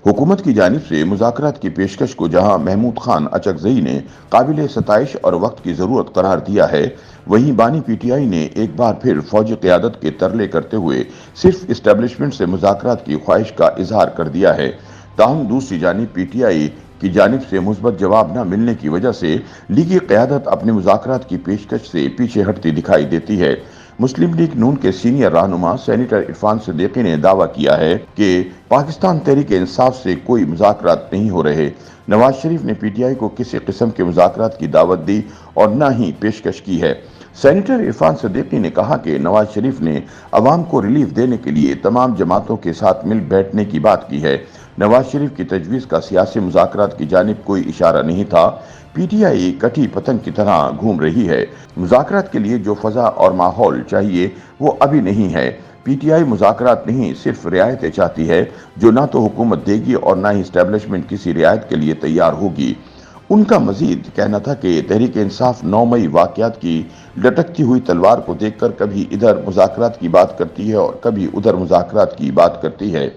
हुकूमत की जानिब से मुज़ाकरात की पेशकश को जहां महमूद खान अचकज़ई ने काबिल सताइश और वक्त की ज़रूरत करार दिया है, वहीं बानी पीटीआई ने एक बार फिर फौजी क़यादत के तरले करते हुए सिर्फ इस्टेब्लिशमेंट से मुज़ाकरात की ख्वाहिश का इजहार कर दिया है। ताहम दूसरी जानिब पीटीआई की जानिब से मुस्बत जवाब न मिलने की वजह से लीगी क़यादत अपने मुज़ाकरात की पेशकश से पीछे हटती दिखाई देती है। मुस्लिम लीग नून के सीनियर रहनुमा सेनेटर इरफान सिद्दीकी ने दावा किया है कि पाकिस्तान तहरीक इंसाफ से कोई मुज़ाकरात नहीं हो रहे। नवाज शरीफ ने पीटीआई को किसी किस्म के मुज़ाकरात की दावत दी और न ही पेशकश की है। सेनेटर इरफान सिद्दीकी ने कहा कि नवाज शरीफ ने अवाम को रिलीफ देने के लिए तमाम जमातों के साथ मिल बैठने की बात की है। नवाज शरीफ की तजवीज़ का सियासी मुज़ाकरात की जानिब कोई इशारा नहीं था। पीटीआई कटी पतंग की तरह घूम रही है। मुज़ाकरात के लिए जो फ़ज़ा और माहौल चाहिए वो अभी नहीं है। पीटीआई मुज़ाकरात नहीं, सिर्फ रियायतें चाहती है, जो ना तो हुकूमत देगी और ना ही इस्टेब्लिशमेंट किसी रियायत के लिए तैयार होगी। उनका मजीद कहना था कि तहरीक इंसाफ 9 मई वाक़यात की लटकती हुई तलवार को देखकर कभी इधर मुज़ाकरात की बात करती है और कभी उधर मुज़ाकरात की बात करती है।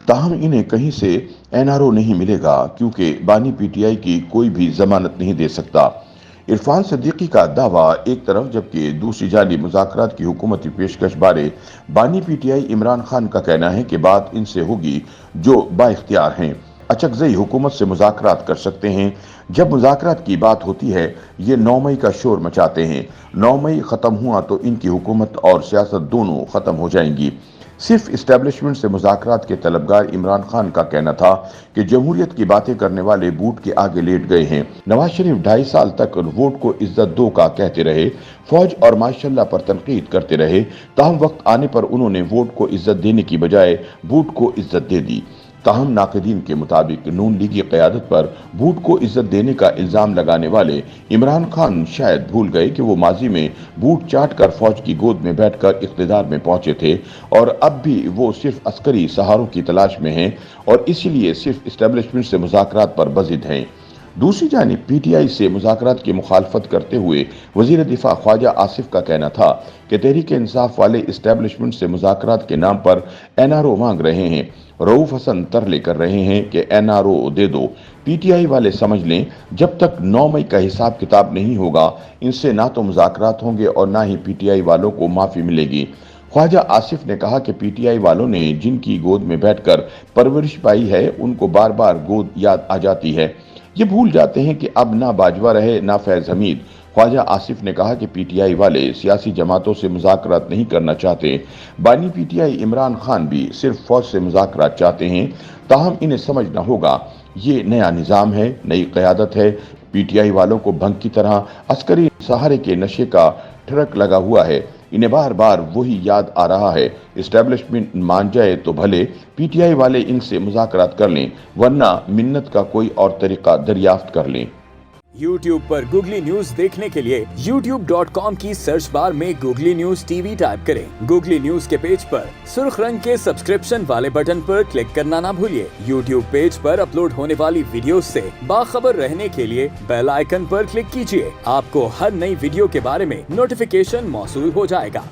ताहम इन्हें कहीं से एनआरओ नहीं मिलेगा, क्योंकि बानी पीटीआई की कोई भी जमानत नहीं दे सकता। इरफान सिद्दीकी का दावा एक तरफ, जबकि दूसरी जानिब मुज़ाकरात की हुकूमती पेशकश बारे बानी पीटीआई इमरान खान का कहना है कि बात इनसे होगी जो बाइख्तियार हैं। अचकज़ई हुकूमत से मुज़ाकरात कर सकते हैं। जब मुज़ाकरात की बात होती है ये 9 मई का शोर मचाते हैं। 9 मई ख़त्म हुआ तो इनकी हुकूमत और सियासत दोनों ख़त्म हो जाएंगी। सिर्फ इस्टेब्लिशमेंट से मुज़ाकरात के तलबगार इमरान खान का कहना था कि जमहूरियत की बातें करने वाले बूट के आगे लेट गए हैं। नवाज शरीफ 2.5 साल तक वोट को इज्जत दो का कहते रहे, फौज और माशाल्लाह पर तनकीद करते रहे। ताहम वक्त आने पर उन्होंने वोट को इज्जत देने की बजाय बूट को इज्जत दे दी। ताहम नाक़दीन के मुताबिक नून लीगी क़यादत पर बूट को इज्जत देने का इल्ज़ाम लगाने वाले इमरान खान शायद भूल गए कि वो माजी में बूट चाट कर फौज की गोद में बैठकर इक़्तिदार में पहुंचे थे और अब भी वो सिर्फ अस्करी सहारों की तलाश में हैं और इसीलिए सिर्फ इस्टेब्लिशमेंट से मुज़ाकरात पर बज़िद हैं। दूसरी जानिब पीटीआई से मुज़ाकरात की मुखालफत करते हुए वज़ीर दिफा ख्वाजा आसिफ का कहना था कि तहरीक इंसाफ वाले इस्टेब्लिशमेंट से मुज़ाकरात के नाम पर एनआरओ मांग रहे हैं। रऊफ हसन तरले कर रहे हैं कि एनआरओ दे दो। पीटीआई वाले समझ लें, जब तक 9 मई का हिसाब किताब नहीं होगा इनसे ना तो मुज़ाकरात होंगे और ना ही पीटीआई वालों को माफ़ी मिलेगी। ख्वाजा आसिफ ने कहा कि पीटीआई वालों ने जिनकी गोद में बैठकर परवरिश पाई है उनको बार बार गोद याद आ जाती है। ये भूल जाते हैं कि अब ना बाजवा रहे ना फैज हमीद। ख्वाजा आसिफ ने कहा कि पीटीआई वाले सियासी जमातों से मुज़ाकरात नहीं करना चाहते। बानी पीटीआई इमरान खान भी सिर्फ फौज से मुज़ाकरात चाहते हैं। ताहम इन्हें समझना होगा ये नया निज़ाम है, नई क़यादत है। पीटीआई वालों को भंग की तरह अस्करी सहारे के नशे का ठरक लगा हुआ है। इन्हें बार बार वही याद आ रहा है। इस्टेब्लिशमेंट मान जाए तो भले, पीटीआई वाले इनसे मुज़ाकरात कर लें, वरना मिन्नत का कोई और तरीका दरियाफ्त कर लें। YouTube पर गूगली न्यूज देखने के लिए youtube.com की सर्च बार में गूगली न्यूज टीवी टाइप करें। गूगली न्यूज के पेज पर सुर्ख रंग के सब्सक्रिप्शन वाले बटन पर क्लिक करना ना भूलिए। YouTube पेज पर अपलोड होने वाली वीडियोस से बाखबर रहने के लिए बेल आइकन पर क्लिक कीजिए। आपको हर नई वीडियो के बारे में नोटिफिकेशन मौसूल हो जाएगा।